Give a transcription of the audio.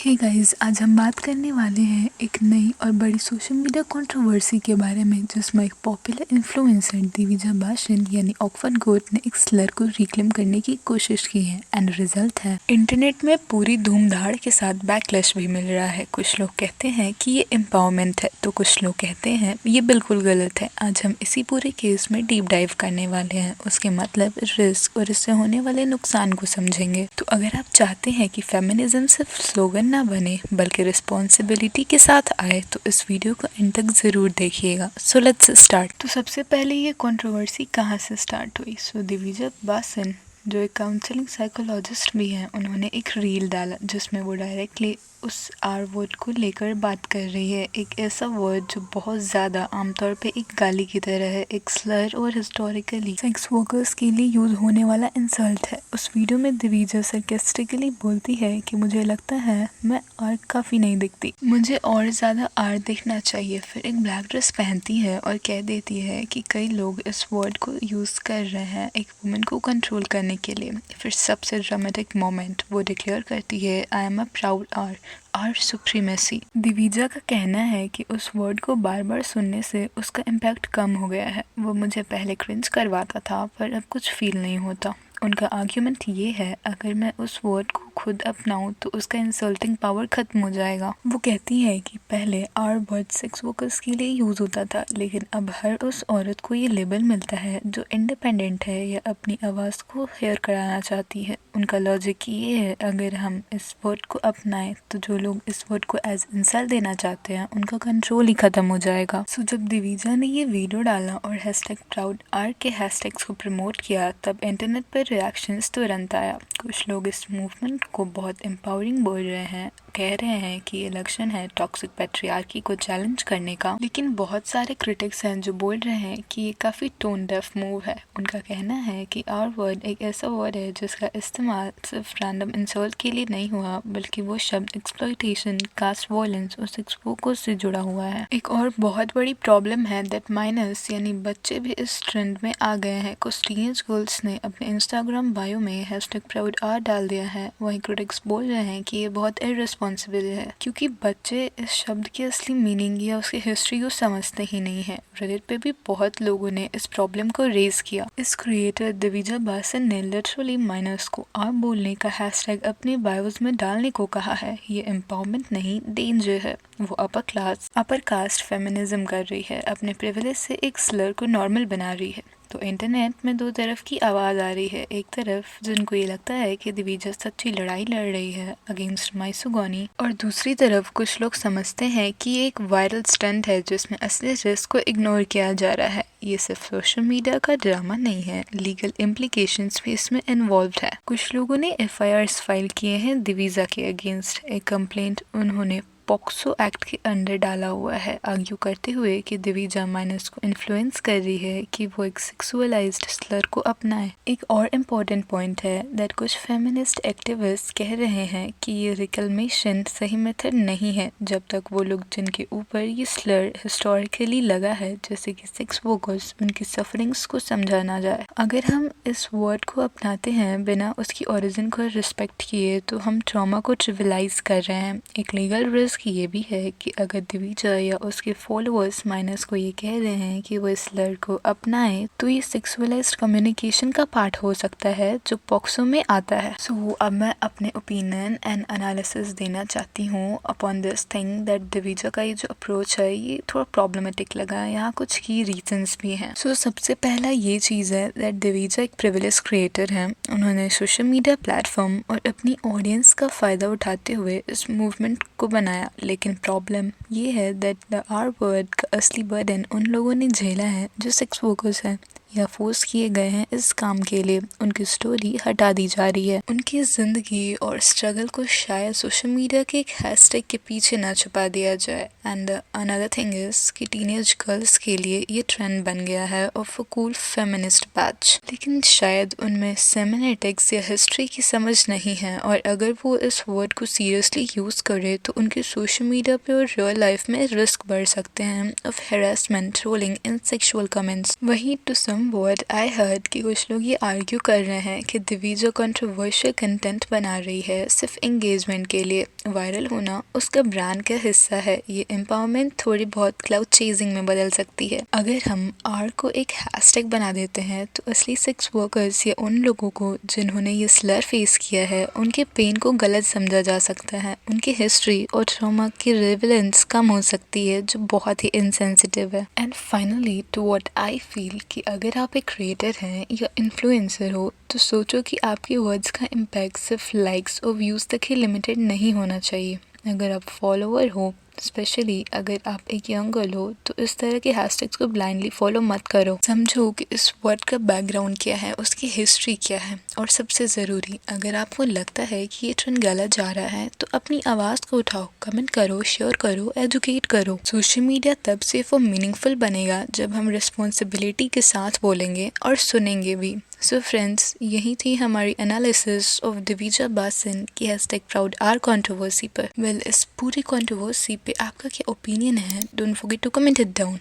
Hey guys, आज हम बात करने वाले हैं एक नई और बड़ी सोशल मीडिया कंट्रोवर्सी के बारे में जिसमें एक पॉपुलर इन्फ्लुएंसर दिविजा बासन यानी ऑक्सफोर्ड गोट ने एक स्लर को रिक्लेम करने की कोशिश की है एंड रिजल्ट है इंटरनेट में पूरी धूमधाड़ के साथ बैकलैश भी मिल रहा है। कुछ लोग कहते हैं कि ये एम्पावरमेंट है तो कुछ लोग कहते हैं ये बिल्कुल गलत है। आज हम इसी पूरे केस में डीप डाइव करने वाले हैं, उसके मतलब, रिस्क और इससे होने वाले नुकसान को समझेंगे। तो अगर आप चाहते हैं कि फेमिनिज्म सिर्फ स्लोगन ना बने बल्कि रिस्पॉन्सिबिलिटी के साथ आए तो इस वीडियो को एंड तक जरूर देखिएगा। So let's start. तो सबसे पहले ये कंट्रोवर्सी कहाँ से स्टार्ट हुई? सो दिविजा बासन जो एक काउंसलिंग साइकोलॉजिस्ट भी हैं, उन्होंने एक रील डाला जिसमें वो डायरेक्टली उस आर वर्ड को लेकर बात कर रही है। एक ऐसा वर्ड जो बहुत ज़्यादा आमतौर पे एक गाली की तरह है, एक स्लर और हिस्टोरिकली सेक्स वर्कर्स के लिए यूज होने वाला इंसल्ट है। उस वीडियो में दिविजा सरकास्टिकली बोलती है कि मुझे लगता है मैं आर्ट काफ़ी नहीं दिखती, मुझे और ज़्यादा आर्ट दिखना चाहिए। फिर एक ब्लैक ड्रेस पहनती है और कह देती है कि कई लोग इस वर्ड को यूज़ कर रहे हैं एक वुमन को कंट्रोल करने के लिए। फिर सबसे ड्रामेटिक मोमेंट, वो डिक्लेयर करती है I am a proud R supremacy. Divija का कहना है कि उस वर्ड को बार बार सुनने से उसका इम्पैक्ट कम हो गया है। वो मुझे पहले क्रिंज करवाता था पर अब कुछ फील नहीं होता। उनका आर्ग्यूमेंट ये है अगर मैं उस वर्ड को खुद अपनाऊं तो उसका इंसल्टिंग पावर खत्म हो जाएगा। वो कहती है कि पहले आर वर्ड सेक्स वर्कर्स के लिए यूज होता था लेकिन अब हर उस औरत को ये लेबल मिलता है जो इंडिपेंडेंट है या अपनी आवाज़ को हेयर कराना चाहती है। उनका लॉजिक ये है अगर हम इस वर्ड को अपनाएं तो जो लोग इस वर्ड को एज इंसल्ट देना चाहते हैं उनका कंट्रोल ही खत्म हो जाएगा। सो जब दिविजा ने ये वीडियो डाला और हैशटैग प्राउड आर के हैशटैग्स को प्रमोट किया तब इंटरनेट पर रिएक्शंस तुरंत आया। कुछ लोग इस मूवमेंट को बहुत एम्पावरिंग बोल रहे हैं, कह रहे हैं कि ये लक्षण है टॉक्सिक पैट्रियार्की को चैलेंज करने का। लेकिन बहुत सारे क्रिटिक्स हैं जो बोल रहे हैं कि ये काफ़ी टोन डेफ मूव है। उनका कहना है कि आर वर्ड एक ऐसा वर्ड है जिसका इस्तेमाल सिर्फ रैंडम इंसल्ट के लिए नहीं हुआ बल्कि वो शब्द एक्सप्लॉयटेशन, कास्ट वायलेंस और सेक्स वर्कर्स से जुड़ा हुआ है। एक और बहुत बड़ी प्रॉब्लम है दैट माइनर्स यानी बच्चे भी इस ट्रेंड में आ गए हैं। कुछ टीनेज गर्ल्स ने अपने इंस्टाग्राम बायो में हैशटैग प्राउड आर डाल दिया है। वहीं क्रिटिक्स बोल रहे हैं कि ये बहुत इररिस्पॉन्सिबल है क्योंकि बच्चे इस शब्द की असली मीनिंग या उसकी हिस्ट्री को समझते ही नहीं है। रेडिट पे भी बहुत लोगों ने इस प्रॉब्लम को रेज किया। इस क्रिएटर दिविजा बासन ने लिटरली माइनर्स को आर बोलने का हैशटैग अपने बायोज में डालने को कहा है। ये एम्पावरमेंट नहीं, डेंजर है। वो अपर कास्ट फेमिनिज्म कर रही है, अपने प्रिविलेज से एक स्लर को नॉर्मल बना रही है। तो इंटरनेट में दो तरफ की आवाज़ आ रही है। एक तरफ जिनको ये लगता है कि दिविजा सच्ची लड़ाई लड़ रही है अगेंस्ट माइसोगोनी, और दूसरी तरफ कुछ लोग समझते हैं कि ये एक वायरल स्टंट है जिसमें असली रिस्क को इग्नोर किया जा रहा है। ये सिर्फ सोशल मीडिया का ड्रामा नहीं है, लीगल इम्प्लीकेशंस भी इसमें इन्वॉल्व है। कुछ लोगों ने FIRs फाइल किए हैं दिविजा के अगेंस्ट। एक कंप्लेंट उन्होंने पॉक्सो एक्ट के अंडर डाला हुआ है, आर्ग्यू करते हुए कि दिविजा माइनर्स को इन्फ्लुएंस कर रही है कि वो एक सेक्सुअलाइज्ड स्लर को अपनाए। एक और इम्पोर्टेंट पॉइंट है दैट कुछ फेमिनिस्ट एक्टिविस्ट कह रहे हैं कि ये रिकलमेशन सही मेथड नहीं है जब तक वो लोग जिनके ऊपर ये स्लर हिस्टोरिकली लगा है जैसे कि सेक्स वर्कर्स, उनकी सफरिंग्स को समझा ना जाए। अगर हम इस वर्ड को अपनाते हैं बिना उसकी ओरिजिन को रिस्पेक्ट किए तो हम ट्रॉमा को ट्रिविलाइज कर रहे हैं। एक लीगल रिस्क ये भी है कि अगर दिविजा या उसके फॉलोअर्स माइनर्स को ये कह रहे हैं कि वो इस स्लर को अपनाएं तो ये सेक्सुअलाइज्ड कम्युनिकेशन का पार्ट हो सकता है जो पॉक्सो में आता है। सो अब मैं अपने ओपिनियन एंड एनालिसिस देना चाहती हूँ upon this thing that Divija का ये जो अप्रोच है ये थोड़ा प्रॉब्लमेटिक लगा। यहाँ कुछ की रीजंस भी हैं। सो सबसे पहला ये चीज़ है दैट दिविजा एक प्रिविलेज क्रिएटर है। उन्होंने सोशल मीडिया प्लेटफॉर्म और अपनी ऑडियंस का फ़ायदा उठाते हुए इस मूवमेंट को बनाया। लेकिन प्रॉब्लम ये है दैट द आर वर्ड का असली बर्डन उन लोगों ने झेला है जो सेक्स वर्कर्स हैं या फोर्स किए गए हैं इस काम के लिए। उनकी स्टोरी हटा दी जा रही है। उनकी ज़िंदगी और स्ट्रगल को शायद सोशल मीडिया के एक हैशटैग के पीछे ना छुपा दिया जाए। एंड अनदर थिंग इज कि टीनेज गर्ल्स के लिए ये ट्रेंड बन गया है of a cool feminist batch, लेकिन शायद उनमें सेमिनेटिक्स या हिस्ट्री की समझ नहीं है और अगर वो इस वर्ड को सीरियसली यूज़ करे तो उनके सोशल मीडिया पे और रियल लाइफ में रिस्क बढ़ सकते हैं of harassment, trolling and sexual comments. वहीं to some somewhat I heard कि कुछ लोग ये आर्ग्यू कर रहे हैं कि दिव्या जो कंट्रोवर्शियल कंटेंट बना रही है सिर्फ एंगेजमेंट के लिए, वायरल होना उसका ब्रांड का हिस्सा है। ये एम्पावरमेंट थोड़ी बहुत क्लाउड चेजिंग में बदल सकती है। अगर हम आर को एक हैशटैग बना देते हैं तो असली सेक्स वर्कर्स या उन लोगों को जिन्होंने ये स्लर फेस किया है उनके पेन को गलत समझा जा सकता है। उनकी हिस्ट्री और ट्रॉमा की रिलेवेंस कम हो सकती है, जो बहुत ही इनसेंसिटिव है। And finally to what I feel कि अगर आप एक क्रिएटर हैं या इन्फ्लुएंसर हो तो सोचो कि आपके वर्ड्स का इम्पैक्ट सिर्फ लाइक्स और व्यूज़ तक ही लिमिटेड नहीं होना चाहिए। अगर आप फॉलोअर हो, स्पेशली अगर आप एक यंग गर्ल हो, तो इस तरह के हैशटैग्स को ब्लाइंडली फॉलो मत करो। समझो कि इस वर्ड का बैकग्राउंड क्या है, उसकी हिस्ट्री क्या है, और सबसे ज़रूरी, अगर आपको लगता है कि ये ट्रेंड गलत जा रहा है तो अपनी आवाज़ को उठाओ, कमेंट करो, शेयर करो, एजुकेट करो। सोशल मीडिया तब सेफ और मीनिंगफुल बनेगा जब हम रिस्पॉन्सिबिलिटी के साथ बोलेंगे और सुनेंगे भी। सो फ्रेंड्स, यही थी हमारी एनालिसिस ऑफ दिव्या बासन की हैशटैग प्राउड आर कंट्रोवर्सी पर। वेल, इस पूरी कंट्रोवर्सी पे आपका क्या ओपिनियन है? Don't forget to comment it down.